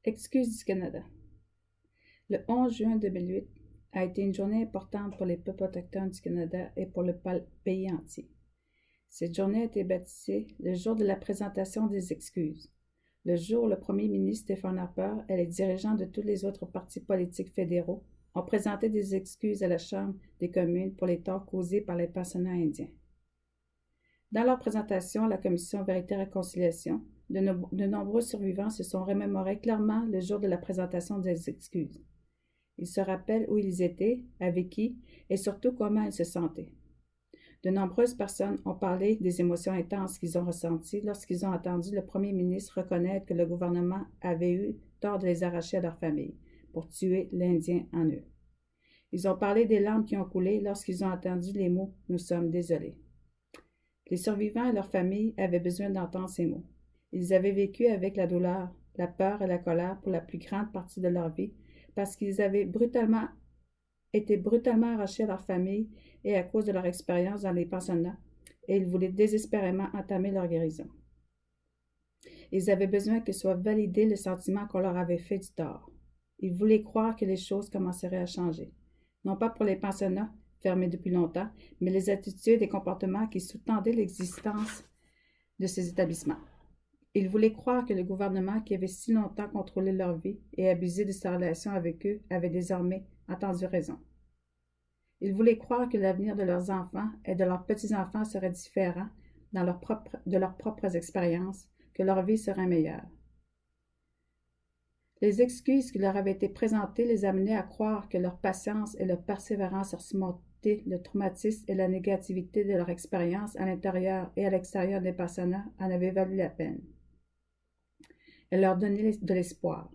Excuses du Canada. Le 11 juin 2008 a été une journée importante pour les peuples autochtones du Canada et pour le pays entier. Cette journée a été baptisée le jour de la présentation des excuses, le jour où le premier ministre Stephen Harper et les dirigeants de tous les autres partis politiques fédéraux ont présenté des excuses à la Chambre des communes pour les torts causés par les pensionnats indiens. Dans leur présentation à la Commission Vérité et Réconciliation, de nombreux survivants se sont remémorés clairement le jour de la présentation des excuses. Ils se rappellent où ils étaient, avec qui, et surtout comment ils se sentaient. De nombreuses personnes ont parlé des émotions intenses qu'ils ont ressenties lorsqu'ils ont entendu le premier ministre reconnaître que le gouvernement avait eu tort de les arracher à leur famille pour tuer l'Indien en eux. Ils ont parlé des larmes qui ont coulé lorsqu'ils ont entendu les mots « Nous sommes désolés ». Les survivants et leurs familles avaient besoin d'entendre ces mots. Ils avaient vécu avec la douleur, la peur et la colère pour la plus grande partie de leur vie parce qu'ils avaient été brutalement arrachés à leur famille et à cause de leur expérience dans les pensionnats, et ils voulaient désespérément entamer leur guérison. Ils avaient besoin que soit validé le sentiment qu'on leur avait fait du tort. Ils voulaient croire que les choses commenceraient à changer, non pas pour les pensionnats, fermés depuis longtemps, mais les attitudes et comportements qui sous-tendaient l'existence de ces établissements. Ils voulaient croire que le gouvernement qui avait si longtemps contrôlé leur vie et abusé de sa relation avec eux avait désormais entendu raison. Ils voulaient croire que l'avenir de leurs enfants et de leurs petits-enfants serait différent de leurs propres expériences, que leur vie serait meilleure. Les excuses qui leur avaient été présentées les amenaient à croire que leur patience et leur persévérance à surmonter le traumatisme et la négativité de leur expérience à l'intérieur et à l'extérieur des pensionnats en avaient valu la peine. Elles leur donnaient de l'espoir.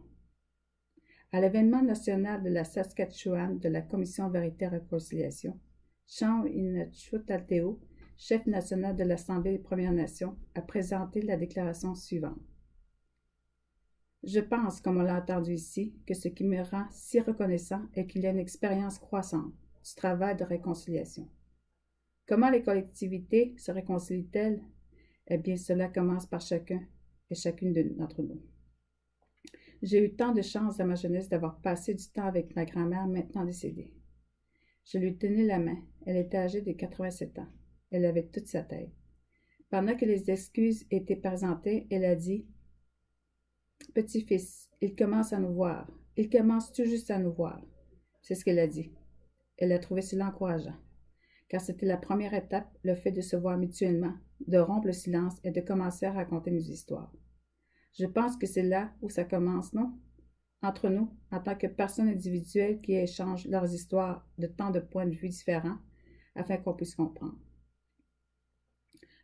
À l'événement national de la Saskatchewan de la Commission Vérité et Réconciliation, Sean Inatchut-Alteo, chef national de l'Assemblée des Premières Nations, a présenté la déclaration suivante. Je pense, comme on l'a entendu ici, que ce qui me rend si reconnaissant est qu'il y a une expérience croissante du travail de réconciliation. Comment les collectivités se réconcilient-elles? Eh bien, cela commence par chacun et chacune d'entre nous. J'ai eu tant de chance dans ma jeunesse d'avoir passé du temps avec ma grand-mère maintenant décédée. Je lui tenais la main. Elle était âgée de 87 ans. Elle avait toute sa tête. Pendant que les excuses étaient présentées, elle a dit « Petit-fils, il commence à nous voir. Il commence tout juste à nous voir. » C'est ce qu'elle a dit. Elle a trouvé cela encourageant, car c'était la première étape, le fait de se voir mutuellement, de rompre le silence et de commencer à raconter nos histoires. Je pense que c'est là où ça commence, non? Entre nous, en tant que personnes individuelles qui échangent leurs histoires de tant de points de vue différents, afin qu'on puisse comprendre.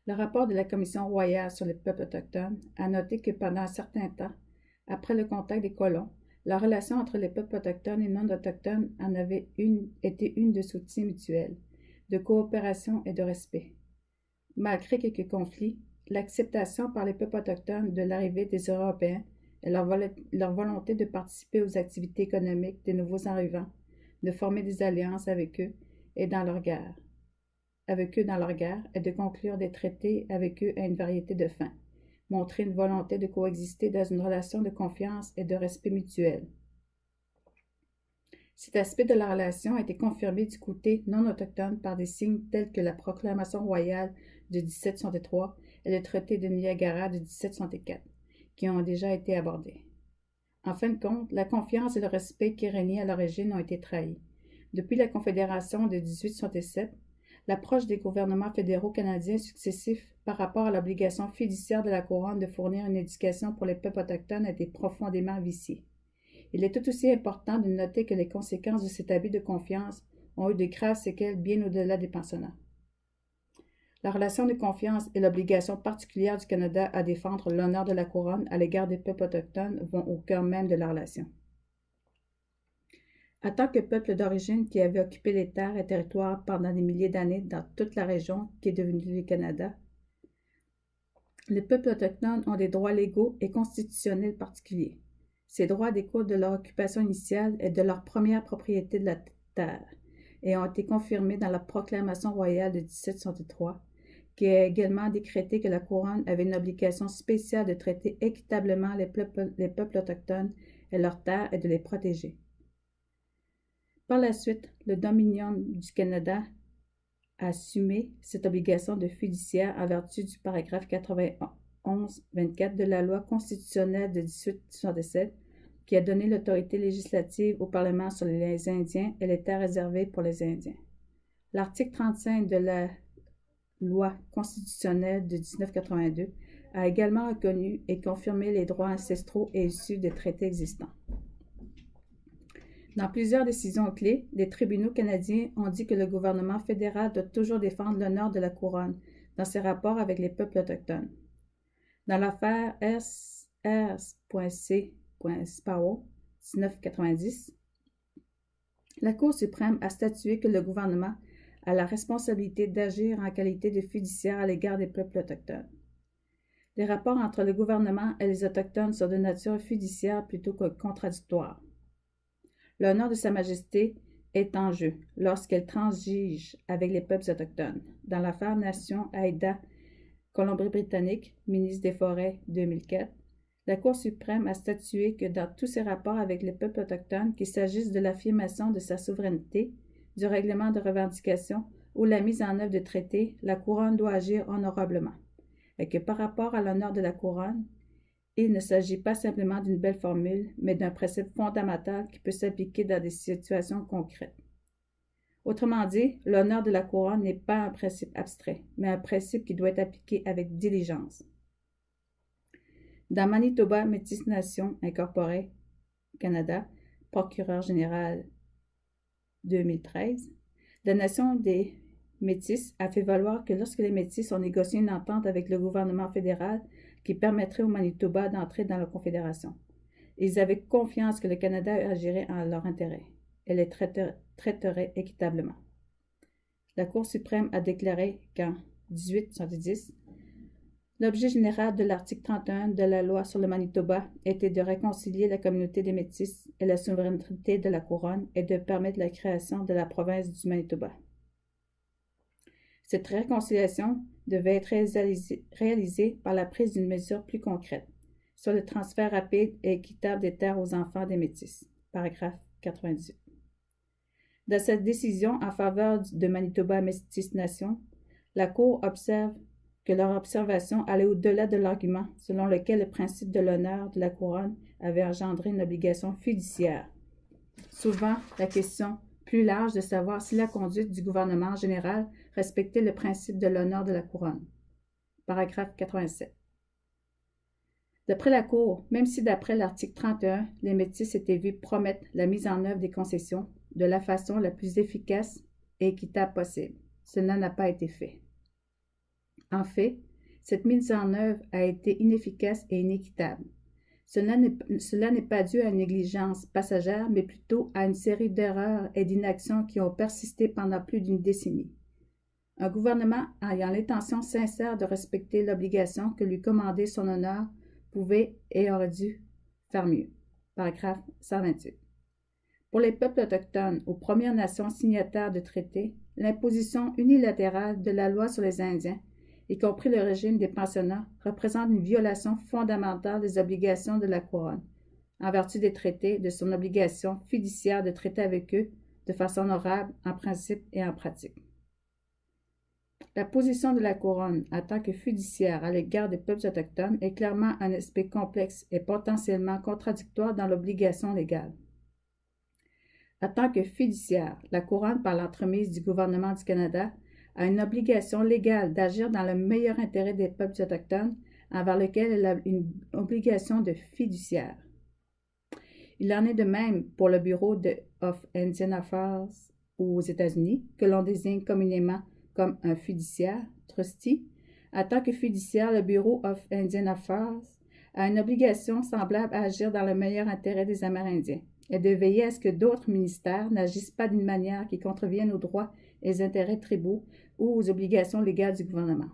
Le rapport de la Commission royale sur les peuples autochtones a noté que pendant un certain temps, après le contact des colons, la relation entre les peuples autochtones et non-autochtones en avait été une de soutien mutuel, de coopération et de respect. Malgré quelques conflits, l'acceptation par les peuples autochtones de l'arrivée des Européens et leur volonté de participer aux activités économiques des nouveaux arrivants, de former des alliances avec eux dans leur guerre et de conclure des traités avec eux à une variété de fins, montrer une volonté de coexister dans une relation de confiance et de respect mutuel. Cet aspect de la relation a été confirmé du côté non autochtone par des signes tels que la proclamation royale de 1763 et le traité de Niagara de 1764, qui ont déjà été abordés. En fin de compte, la confiance et le respect qui régnaient à l'origine ont été trahis. Depuis la Confédération de 1867, l'approche des gouvernements fédéraux canadiens successifs par rapport à l'obligation fiduciaire de la Couronne de fournir une éducation pour les peuples autochtones a été profondément viciée. Il est tout aussi important de noter que les conséquences de cet abus de confiance ont eu de graves séquelles bien au-delà des pensionnats. La relation de confiance et l'obligation particulière du Canada à défendre l'honneur de la Couronne à l'égard des peuples autochtones vont au cœur même de la relation. En tant que peuple d'origine qui avait occupé les terres et territoires pendant des milliers d'années dans toute la région qui est devenue le Canada, les peuples autochtones ont des droits légaux et constitutionnels particuliers. Ces droits découlent de leur occupation initiale et de leur première propriété de la terre et ont été confirmés dans la proclamation royale de 1763, qui a également décrété que la Couronne avait une obligation spéciale de traiter équitablement les peuples autochtones et leurs terres et de les protéger. Par la suite, le Dominion du Canada a assumé cette obligation de fiduciaire en vertu du paragraphe 91-24 de la loi constitutionnelle de 1867 qui a donné l'autorité législative au Parlement sur les Indiens et les terres réservées pour les Indiens. L'article 35 de la loi constitutionnelle de 1982 a également reconnu et confirmé les droits ancestraux et issus des traités existants. Dans plusieurs décisions clés, les tribunaux canadiens ont dit que le gouvernement fédéral doit toujours défendre l'honneur de la couronne dans ses rapports avec les peuples autochtones. Dans l'affaire R.C.Spao 1990, la Cour suprême a statué que le gouvernement a la responsabilité d'agir en qualité de fiduciaire à l'égard des peuples autochtones. Les rapports entre le gouvernement et les Autochtones sont de nature fiduciaire plutôt que contradictoire. L'honneur de Sa Majesté est en jeu lorsqu'elle transige avec les peuples autochtones. Dans l'affaire Nation Haida Colombie-Britannique, ministre des Forêts 2004, la Cour suprême a statué que dans tous ses rapports avec les peuples autochtones, qu'il s'agisse de l'affirmation de sa souveraineté, du règlement de revendication ou la mise en œuvre de traités, la couronne doit agir honorablement, et que par rapport à l'honneur de la couronne, il ne s'agit pas simplement d'une belle formule, mais d'un principe fondamental qui peut s'appliquer dans des situations concrètes. Autrement dit, l'honneur de la couronne n'est pas un principe abstrait, mais un principe qui doit être appliqué avec diligence. Dans Manitoba Métis Nation Incorporée, Canada, procureur général 2013, la Nation des Métis a fait valoir que lorsque les Métis ont négocié une entente avec le gouvernement fédéral qui permettrait au Manitoba d'entrer dans la Confédération, ils avaient confiance que le Canada agirait en leur intérêt et les traiterait équitablement. La Cour suprême a déclaré qu'en 1870, l'objet général de l'article 31 de la loi sur le Manitoba était de réconcilier la communauté des Métis et la souveraineté de la couronne et de permettre la création de la province du Manitoba. Cette réconciliation devait être réalisée par la prise d'une mesure plus concrète sur le transfert rapide et équitable des terres aux enfants des Métis, paragraphe 98. Dans cette décision en faveur de Manitoba Métis Nation, la Cour observe que leur observation allait au-delà de l'argument selon lequel le principe de l'honneur de la couronne avait engendré une obligation fiduciaire. Souvent, la question plus large de savoir si la conduite du gouvernement en général respectait le principe de l'honneur de la couronne. Paragraphe 87. D'après la Cour, même si d'après l'article 31, les Métis étaient vus promettre la mise en œuvre des concessions de la façon la plus efficace et équitable possible, cela n'a pas été fait. En fait, cette mise en œuvre a été inefficace et inéquitable. Cela n'est pas dû à une négligence passagère, mais plutôt à une série d'erreurs et d'inactions qui ont persisté pendant plus d'une décennie. Un gouvernement ayant l'intention sincère de respecter l'obligation que lui commandait son honneur pouvait et aurait dû faire mieux. Paragraphe 128. Pour les peuples autochtones aux Premières Nations signataires de traités, l'imposition unilatérale de la loi sur les Indiens, y compris le régime des pensionnats, représente une violation fondamentale des obligations de la couronne, en vertu des traités, de son obligation fiduciaire de traiter avec eux de façon honorable en principe et en pratique. La position de la couronne en tant que fiduciaire à l'égard des peuples autochtones est clairement un aspect complexe et potentiellement contradictoire dans l'obligation légale. En tant que fiduciaire, la couronne, par l'entremise du gouvernement du Canada, a une obligation légale d'agir dans le meilleur intérêt des peuples autochtones envers lesquels elle a une obligation de fiduciaire. Il en est de même pour le Bureau of Indian Affairs aux États-Unis, que l'on désigne communément comme un fiduciaire, trustee. En tant que fiduciaire, le Bureau of Indian Affairs a une obligation semblable à agir dans le meilleur intérêt des Amérindiens et de veiller à ce que d'autres ministères n'agissent pas d'une manière qui contrevienne aux droits et aux intérêts tribaux ou aux obligations légales du gouvernement.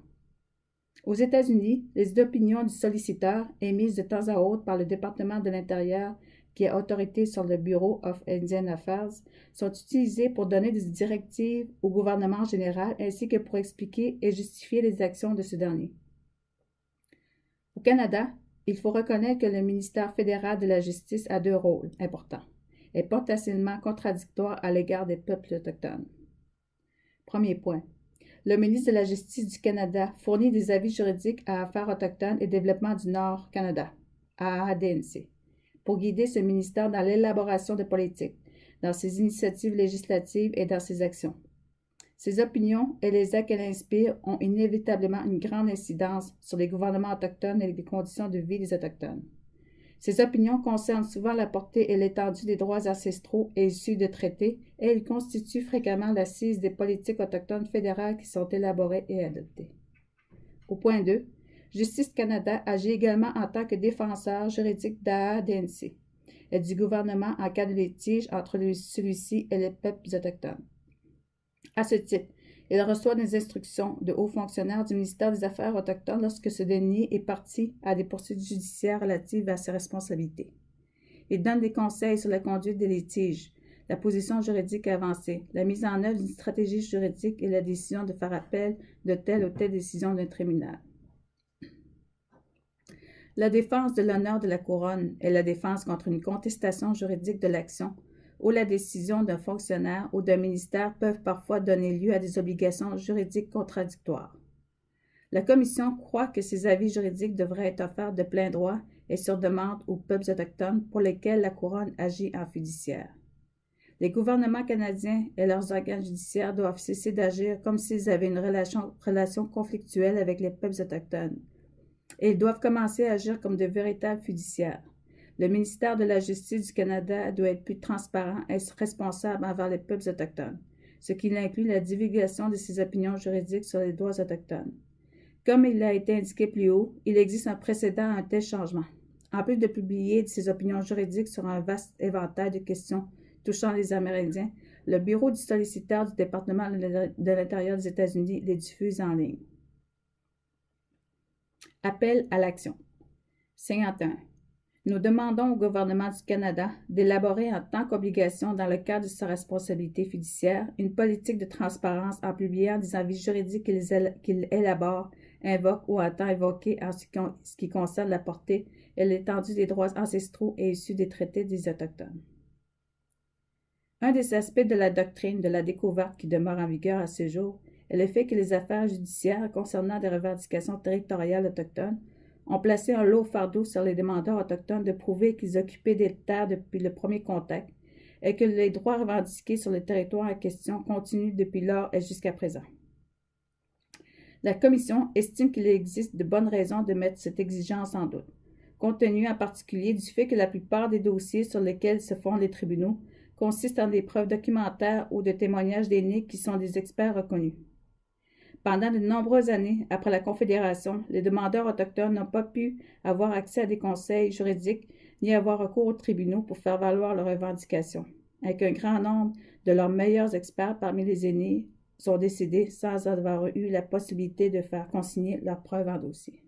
Aux États-Unis, les opinions du solliciteur, émises de temps à autre par le département de l'Intérieur qui a autorité sur le Bureau of Indian Affairs, sont utilisées pour donner des directives au gouvernement général ainsi que pour expliquer et justifier les actions de ce dernier. Au Canada, Il faut reconnaître que le ministère fédéral de la Justice a deux rôles importants et potentiellement contradictoires à l'égard des peuples autochtones. Premier point. Le ministre de la Justice du Canada fournit des avis juridiques à Affaires autochtones et Développement du Nord Canada, AADNC, pour guider ce ministère dans l'élaboration de politiques, dans ses initiatives législatives et dans ses actions. Ses opinions et les actes qu'elle inspire ont inévitablement une grande incidence sur les gouvernements autochtones et les conditions de vie des Autochtones. Ces opinions concernent souvent la portée et l'étendue des droits ancestraux et issus de traités, et elles constituent fréquemment l'assise des politiques autochtones fédérales qui sont élaborées et adoptées. Au point 2, Justice Canada agit également en tant que défenseur juridique d'AADNC et du gouvernement en cas de litige entre celui-ci et les peuples autochtones. À ce titre, il reçoit des instructions de hauts fonctionnaires du ministère des Affaires autochtones lorsque ce dernier est partie à des poursuites judiciaires relatives à ses responsabilités. Il donne des conseils sur la conduite des litiges, la position juridique avancée, la mise en œuvre d'une stratégie juridique et la décision de faire appel de telle ou telle décision d'un tribunal. La défense de l'honneur de la couronne est la défense contre une contestation juridique de l'action ou la décision d'un fonctionnaire ou d'un ministère peuvent parfois donner lieu à des obligations juridiques contradictoires. La Commission croit que ces avis juridiques devraient être offerts de plein droit et sur demande aux peuples autochtones pour lesquels la Couronne agit en fiduciaire. Les gouvernements canadiens et leurs organes judiciaires doivent cesser d'agir comme s'ils avaient une relation conflictuelle avec les peuples autochtones, et ils doivent commencer à agir comme de véritables fiduciaires. Le ministère de la Justice du Canada doit être plus transparent et responsable envers les peuples autochtones, ce qui inclut la divulgation de ses opinions juridiques sur les droits autochtones. Comme il a été indiqué plus haut, il existe un précédent à un tel changement. En plus de publier ses opinions juridiques sur un vaste éventail de questions touchant les Amérindiens, le Bureau du solliciteur du département de l'Intérieur des États-Unis les diffuse en ligne. Appel à l'action. 51. Nous demandons au gouvernement du Canada d'élaborer en tant qu'obligation dans le cadre de sa responsabilité fiduciaire une politique de transparence en publiant des avis juridiques qu'il élabore, invoque ou entend évoquer en ce qui concerne la portée et l'étendue des droits ancestraux et issus des traités des Autochtones. Un des aspects de la doctrine de la découverte qui demeure en vigueur à ce jour est le fait que les affaires judiciaires concernant des revendications territoriales autochtones ont placé un lourd fardeau sur les demandeurs autochtones de prouver qu'ils occupaient des terres depuis le premier contact et que les droits revendiqués sur le territoire en question continuent depuis lors et jusqu'à présent. La Commission estime qu'il existe de bonnes raisons de mettre cette exigence en doute, compte tenu en particulier du fait que la plupart des dossiers sur lesquels se fondent les tribunaux consistent en des preuves documentaires ou de témoignages d'aînés qui sont des experts reconnus. Pendant de nombreuses années, après la Confédération, les demandeurs autochtones n'ont pas pu avoir accès à des conseils juridiques ni avoir recours aux tribunaux pour faire valoir leurs revendications, avec un grand nombre de leurs meilleurs experts parmi les aînés sont décédés sans avoir eu la possibilité de faire consigner leurs preuves en dossier.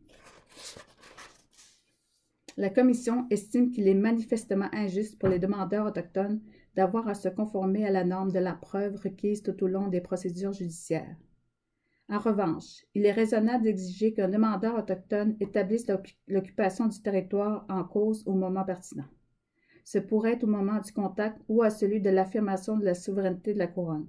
La Commission estime qu'il est manifestement injuste pour les demandeurs autochtones d'avoir à se conformer à la norme de la preuve requise tout au long des procédures judiciaires. En revanche, il est raisonnable d'exiger qu'un demandeur autochtone établisse l'occupation du territoire en cause au moment pertinent. Ce pourrait être au moment du contact ou à celui de l'affirmation de la souveraineté de la couronne.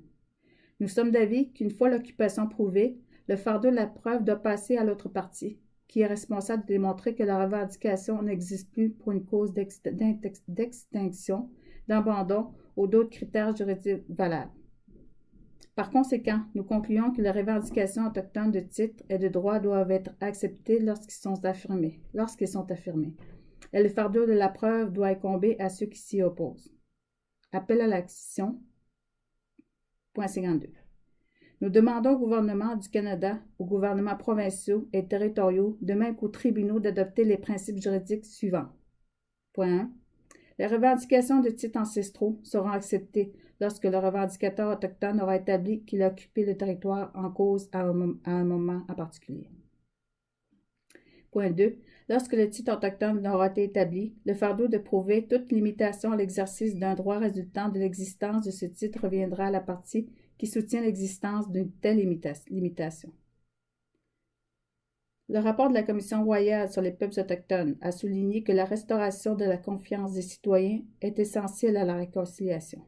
Nous sommes d'avis qu'une fois l'occupation prouvée, le fardeau de la preuve doit passer à l'autre partie, qui est responsable de démontrer que la revendication n'existe plus pour une cause d'extinction, d'abandon ou d'autres critères juridiques valables. Par conséquent, nous concluons que les revendications autochtones de titres et de droits doivent être acceptées lorsqu'ils sont affirmés. Et le fardeau de la preuve doit incomber à ceux qui s'y opposent. Appel à l'action. Point 52. Nous demandons au gouvernement du Canada, aux gouvernements provinciaux et territoriaux, de même qu'aux tribunaux, d'adopter les principes juridiques suivants. Point 1. Les revendications de titres ancestraux seront acceptées lorsque le revendicateur autochtone aura établi qu'il a occupé le territoire en cause à un moment en particulier. Point 2. Lorsque le titre autochtone aura été établi, le fardeau de prouver toute limitation à l'exercice d'un droit résultant de l'existence de ce titre reviendra à la partie qui soutient l'existence d'une telle limitation. Le rapport de la Commission royale sur les peuples autochtones a souligné que la restauration de la confiance des citoyens est essentielle à la réconciliation.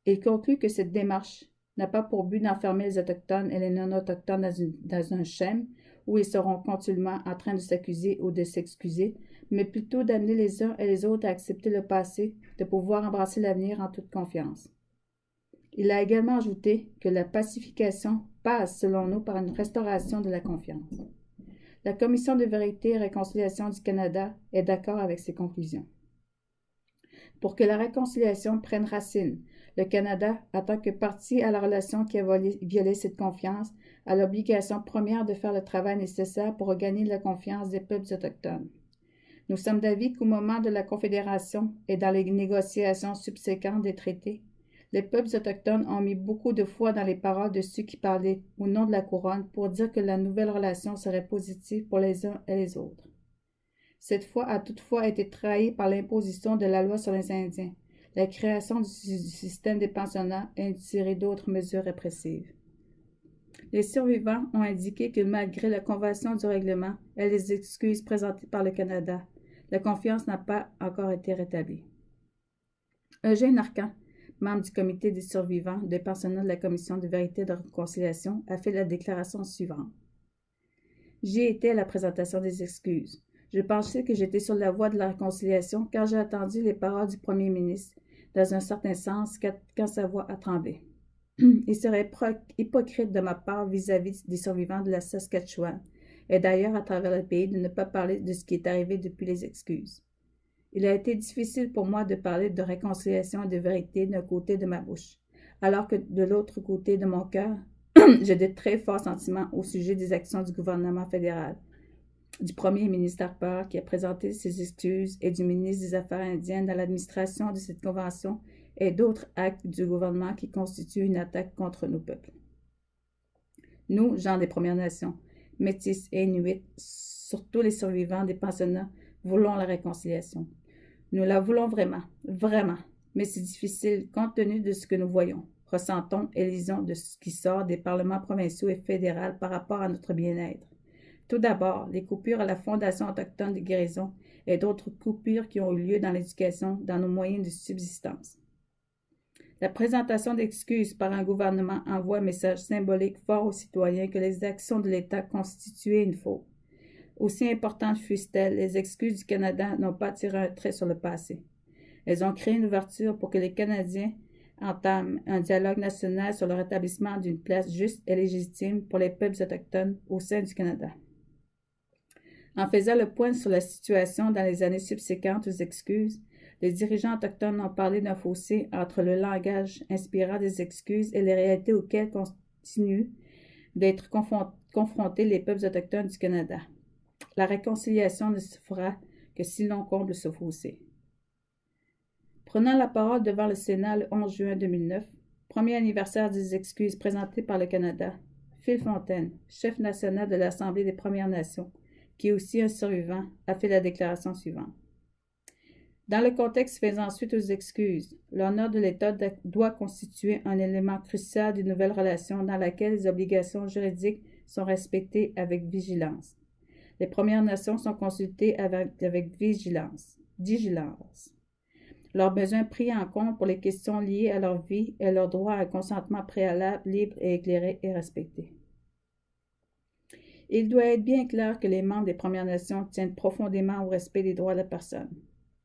Il conclut que cette démarche n'a pas pour but d'enfermer les Autochtones et les non-autochtones dans un schème où ils seront continuellement en train de s'accuser ou de s'excuser, mais plutôt d'amener les uns et les autres à accepter le passé, de pouvoir embrasser l'avenir en toute confiance. Il a également ajouté que la pacification passe, selon nous, par une restauration de la confiance. La Commission de vérité et réconciliation du Canada est d'accord avec ces conclusions. Pour que la réconciliation prenne racine, le Canada, en tant que partie à la relation qui a violé cette confiance, a l'obligation première de faire le travail nécessaire pour regagner la confiance des peuples autochtones. Nous sommes d'avis qu'au moment de la Confédération et dans les négociations subséquentes des traités, les peuples autochtones ont mis beaucoup de foi dans les paroles de ceux qui parlaient au nom de la couronne pour dire que la nouvelle relation serait positive pour les uns et les autres. Cette foi a toutefois été trahie par l'imposition de la loi sur les Indiens, la création du système des pensionnats et une série d'autres mesures répressives. Les survivants ont indiqué que malgré la convention du règlement et les excuses présentées par le Canada, la confiance n'a pas encore été rétablie. Eugène Arcan, membre du comité des survivants des pensionnats de la Commission de vérité et de réconciliation, a fait la déclaration suivante. J'ai été à la présentation des excuses. Je pensais que j'étais sur la voie de la réconciliation car j'ai entendu les paroles du premier ministre, dans un certain sens, quand sa voix a tremblé. Il serait hypocrite de ma part vis-à-vis des survivants de la Saskatchewan, et d'ailleurs à travers le pays, de ne pas parler de ce qui est arrivé depuis les excuses. Il a été difficile pour moi de parler de réconciliation et de vérité d'un côté de ma bouche, alors que de l'autre côté de mon cœur, j'ai de très forts sentiments au sujet des actions du gouvernement fédéral, du premier ministre Harper qui a présenté ses excuses et du ministre des Affaires indiennes dans l'administration de cette convention et d'autres actes du gouvernement qui constituent une attaque contre nos peuples. Nous, gens des Premières Nations, Métis et Inuits, surtout les survivants des pensionnats, voulons la réconciliation. Nous la voulons vraiment, vraiment, mais c'est difficile compte tenu de ce que nous voyons, ressentons et lisons de ce qui sort des parlements provinciaux et fédéraux par rapport à notre bien-être. Tout d'abord, les coupures à la Fondation autochtone de guérison et d'autres coupures qui ont eu lieu dans l'éducation, dans nos moyens de subsistance. La présentation d'excuses par un gouvernement envoie un message symbolique fort aux citoyens que les actions de l'État constituaient une faute. Aussi importantes fussent-elles, les excuses du Canada n'ont pas tiré un trait sur le passé. Elles ont créé une ouverture pour que les Canadiens entament un dialogue national sur le rétablissement d'une place juste et légitime pour les peuples autochtones au sein du Canada. En faisant le point sur la situation dans les années subséquentes aux excuses, les dirigeants autochtones ont parlé d'un fossé entre le langage inspirant des excuses et les réalités auxquelles continuent d'être confrontés les peuples autochtones du Canada. La réconciliation ne se fera que si l'on comble ce fossé. Prenant la parole devant le Sénat le 11 juin 2009, premier anniversaire des excuses présentées par le Canada, Phil Fontaine, chef national de l'Assemblée des Premières Nations, qui est aussi un survivant, a fait la déclaration suivante. Dans le contexte faisant suite aux excuses, l'honneur de l'État doit constituer un élément crucial d'une nouvelle relation dans laquelle les obligations juridiques sont respectées avec vigilance. Les Premières Nations sont consultées avec vigilance. Leurs besoins pris en compte pour les questions liées à leur vie et leur droit à un consentement préalable, libre et éclairé est respecté. Il doit être bien clair que les membres des Premières Nations tiennent profondément au respect des droits de la personne,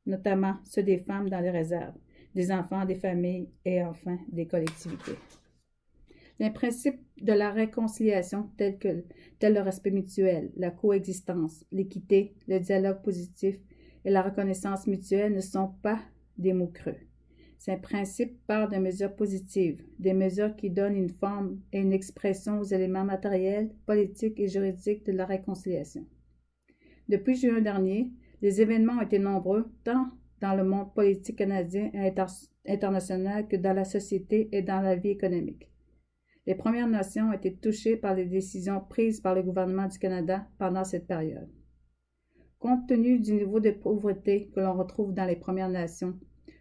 notamment ceux des femmes dans les réserves, des enfants, des familles et enfin des collectivités. Les principes de la réconciliation tels le respect mutuel, la coexistence, l'équité, le dialogue positif et la reconnaissance mutuelle ne sont pas des mots creux. Ces principes parlent de mesures positives, des mesures qui donnent une forme et une expression aux éléments matériels, politiques et juridiques de la réconciliation. Depuis juin dernier, les événements ont été nombreux, tant dans le monde politique canadien et international que dans la société et dans la vie économique. Les Premières Nations ont été touchées par les décisions prises par le gouvernement du Canada pendant cette période. Compte tenu du niveau de pauvreté que l'on retrouve dans les Premières Nations,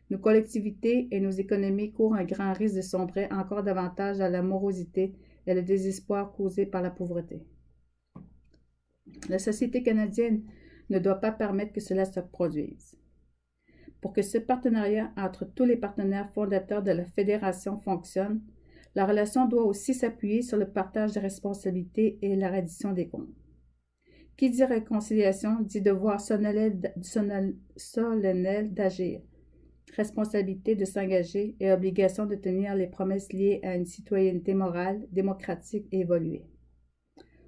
nos collectivités et nos économies courent un grand risque de sombrer encore davantage dans la morosité et le désespoir causés par la pauvreté. La société canadienne ne doit pas permettre que cela se produise. Pour que ce partenariat entre tous les partenaires fondateurs de la Fédération fonctionne, la relation doit aussi s'appuyer sur le partage des responsabilités et la reddition des comptes. Qui dit réconciliation dit devoir solennel d'agir, responsabilité de s'engager et obligation de tenir les promesses liées à une citoyenneté morale, démocratique et évoluée.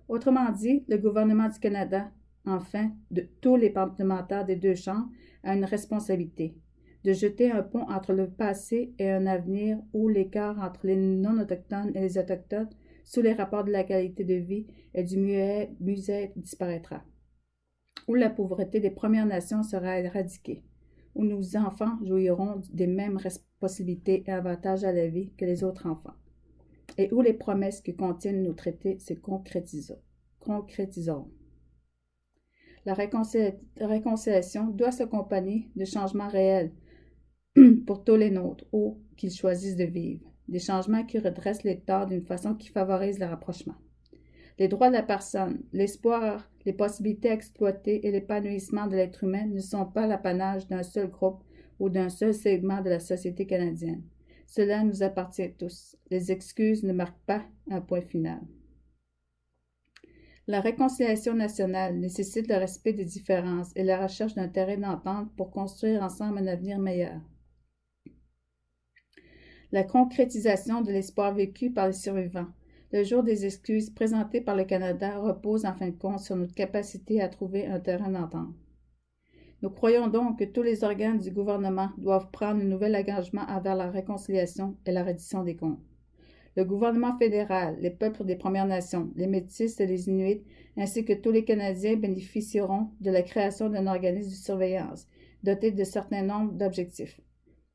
Autrement dit, le gouvernement du Canada, enfin, de tous les parlementaires des deux chambres, a une responsabilité de jeter un pont entre le passé et un avenir où l'écart entre les non-autochtones et les autochtones sous les rapports de la qualité de vie et du mieux-être disparaîtra, où la pauvreté des Premières Nations sera éradiquée, où nos enfants jouiront des mêmes possibilités et avantages à la vie que les autres enfants, et où les promesses que contiennent nos traités se concrétiseront. La réconciliation doit s'accompagner de changements réels pour tous les nôtres, où qu'ils choisissent de vivre, des changements qui redressent les torts d'une façon qui favorise le rapprochement. Les droits de la personne, l'espoir, les possibilités à exploiter et l'épanouissement de l'être humain ne sont pas l'apanage d'un seul groupe ou d'un seul segment de la société canadienne. Cela nous appartient tous. Les excuses ne marquent pas un point final. La réconciliation nationale nécessite le respect des différences et la recherche d'un terrain d'entente pour construire ensemble un avenir meilleur. La concrétisation de l'espoir vécu par les survivants. Le jour des excuses présentées par le Canada repose en fin de compte sur notre capacité à trouver un terrain d'entente. Nous croyons donc que tous les organes du gouvernement doivent prendre un nouvel engagement envers la réconciliation et la reddition des comptes. Le gouvernement fédéral, les peuples des Premières Nations, les Métis et les Inuits, ainsi que tous les Canadiens bénéficieront de la création d'un organisme de surveillance doté de certains nombres d'objectifs,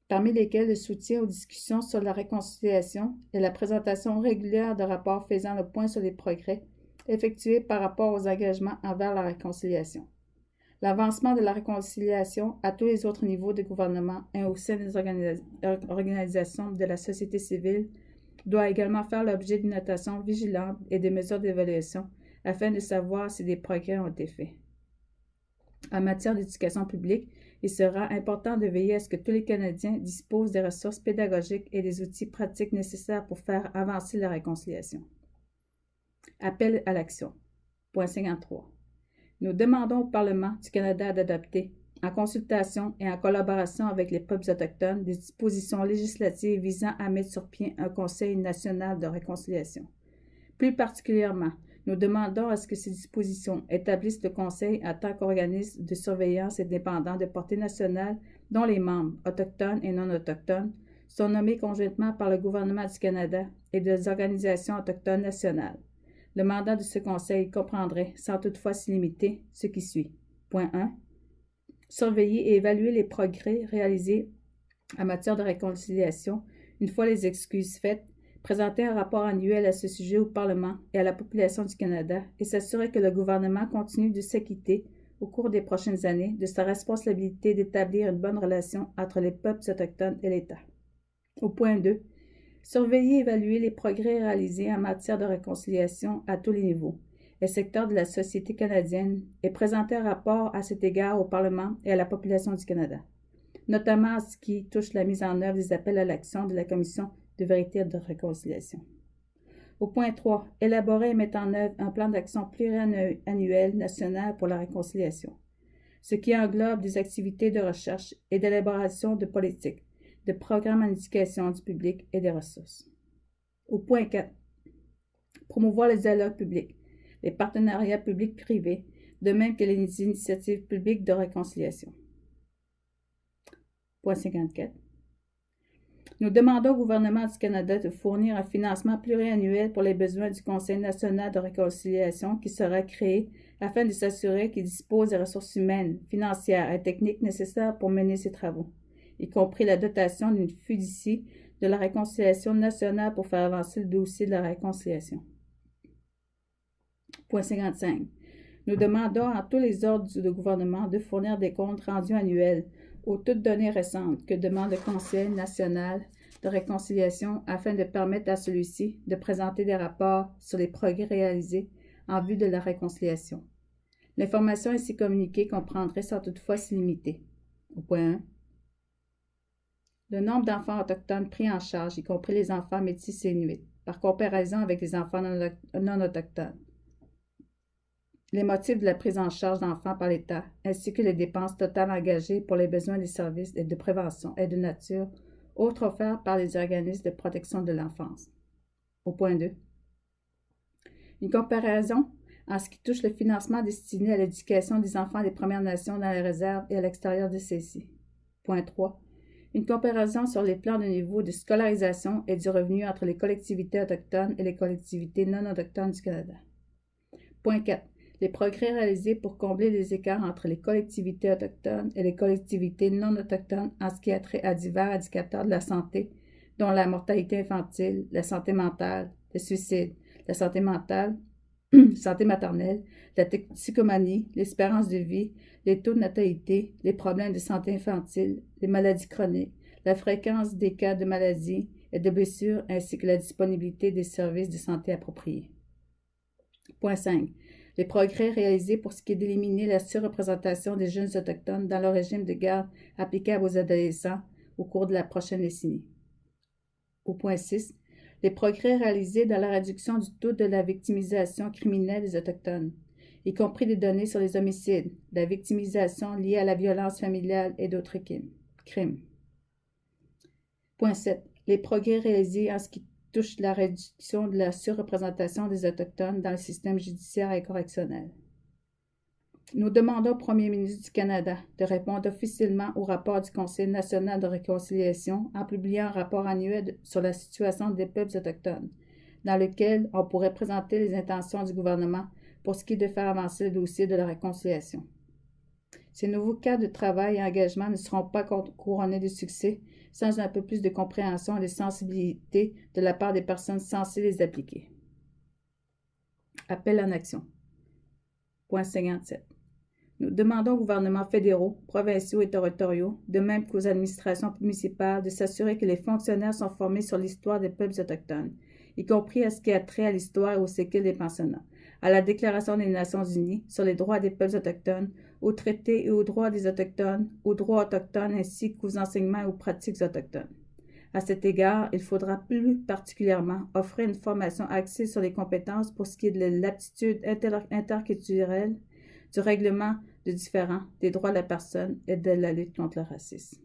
parmi lesquels le soutien aux discussions sur la réconciliation et la présentation régulière de rapports faisant le point sur les progrès effectués par rapport aux engagements envers la réconciliation. L'avancement de la réconciliation à tous les autres niveaux de gouvernement et au sein des organisations de la société civile doit également faire l'objet d'une notation vigilante et des mesures d'évaluation afin de savoir si des progrès ont été faits. En matière d'éducation publique, il sera important de veiller à ce que tous les Canadiens disposent des ressources pédagogiques et des outils pratiques nécessaires pour faire avancer la réconciliation. Appel à l'action. Point 53. Nous demandons au Parlement du Canada d'adopter, en consultation et en collaboration avec les peuples autochtones, des dispositions législatives visant à mettre sur pied un Conseil national de réconciliation. Plus particulièrement, nous demandons à ce que ces dispositions établissent le Conseil en tant qu'organisme de surveillance indépendant de portée nationale dont les membres, autochtones et non autochtones, sont nommés conjointement par le gouvernement du Canada et des organisations autochtones nationales. Le mandat de ce Conseil comprendrait, sans toutefois s'y limiter, ce qui suit. Point 1. Surveiller et évaluer les progrès réalisés en matière de réconciliation une fois les excuses faites, présenter un rapport annuel à ce sujet au Parlement et à la population du Canada et s'assurer que le gouvernement continue de s'acquitter au cours des prochaines années de sa responsabilité d'établir une bonne relation entre les peuples autochtones et l'État. Au point 2. Surveiller et évaluer les progrès réalisés en matière de réconciliation à tous les niveaux et secteurs de la société canadienne et présenter un rapport à cet égard au Parlement et à la population du Canada, notamment en ce qui touche la mise en œuvre des appels à l'action de la Commission de vérité et de réconciliation. Au point 3, élaborer et mettre en œuvre un plan d'action pluriannuel national pour la réconciliation, ce qui englobe des activités de recherche et d'élaboration de politiques, de programmes en éducation du public et des ressources. Au point 4, promouvoir le dialogue public, les partenariats publics-privés, de même que les initiatives publiques de réconciliation. Point 54. Nous demandons au gouvernement du Canada de fournir un financement pluriannuel pour les besoins du Conseil national de réconciliation qui sera créé afin de s'assurer qu'il dispose des ressources humaines, financières et techniques nécessaires pour mener ses travaux, y compris la dotation d'une fiducie de la réconciliation nationale pour faire avancer le dossier de la réconciliation. Point 55. Nous demandons à tous les ordres du gouvernement de fournir des comptes rendus annuels aux toutes données récentes que demande le Conseil national de réconciliation afin de permettre à celui-ci de présenter des rapports sur les progrès réalisés en vue de la réconciliation. L'information ainsi communiquée comprendrait sans toutefois s'y limiter. Au point 1. Le nombre d'enfants autochtones pris en charge, y compris les enfants métis et inuits, par comparaison avec les enfants non autochtones. Les motifs de la prise en charge d'enfants par l'État, ainsi que les dépenses totales engagées pour les besoins des services et de prévention et de nature, autres offerts par les organismes de protection de l'enfance. Au point 2. Une comparaison en ce qui touche le financement destiné à l'éducation des enfants des Premières Nations dans les réserves et à l'extérieur de celles-ci. Point 3. Une comparaison sur les plans de niveau de scolarisation et du revenu entre les collectivités autochtones et les collectivités non autochtones du Canada. Point 4. Les progrès réalisés pour combler les écarts entre les collectivités autochtones et les collectivités non autochtones en ce qui a trait à divers indicateurs de la santé, dont la mortalité infantile, la santé mentale, le suicide, la santé mentale, santé maternelle, la toxicomanie, l'espérance de vie, les taux de natalité, les problèmes de santé infantile, les maladies chroniques, la fréquence des cas de maladies et de blessures ainsi que la disponibilité des services de santé appropriés. Point 5. Les progrès réalisés pour ce qui est d'éliminer la surreprésentation des jeunes autochtones dans le régime de garde applicable aux adolescents au cours de la prochaine décennie. Au point 6. Les progrès réalisés dans la réduction du taux de la victimisation criminelle des Autochtones, y compris des données sur les homicides, la victimisation liée à la violence familiale et d'autres crimes. Point 7. Les progrès réalisés en ce qui touche la réduction de la surreprésentation des Autochtones dans le système judiciaire et correctionnel. Nous demandons au Premier ministre du Canada de répondre officiellement au rapport du Conseil national de réconciliation en publiant un rapport annuel sur la situation des peuples autochtones, dans lequel on pourrait présenter les intentions du gouvernement pour ce qui est de faire avancer le dossier de la réconciliation. Ces nouveaux cadres de travail et engagement ne seront pas couronnés de succès sans un peu plus de compréhension et de sensibilité de la part des personnes censées les appliquer. Appel en action. Point 57. Nous demandons aux gouvernements fédéraux, provinciaux et territoriaux, de même qu'aux administrations municipales, de s'assurer que les fonctionnaires sont formés sur l'histoire des peuples autochtones, y compris à ce qui a trait à l'histoire et aux séquelles des pensionnats, à la Déclaration des Nations unies sur les droits des peuples autochtones, aux traités et aux droits des Autochtones, aux droits autochtones ainsi qu'aux enseignements et aux pratiques autochtones. À cet égard, il faudra plus particulièrement offrir une formation axée sur les compétences pour ce qui est de l'aptitude interculturelle, du règlement de différends, des droits de la personne et de la lutte contre le racisme.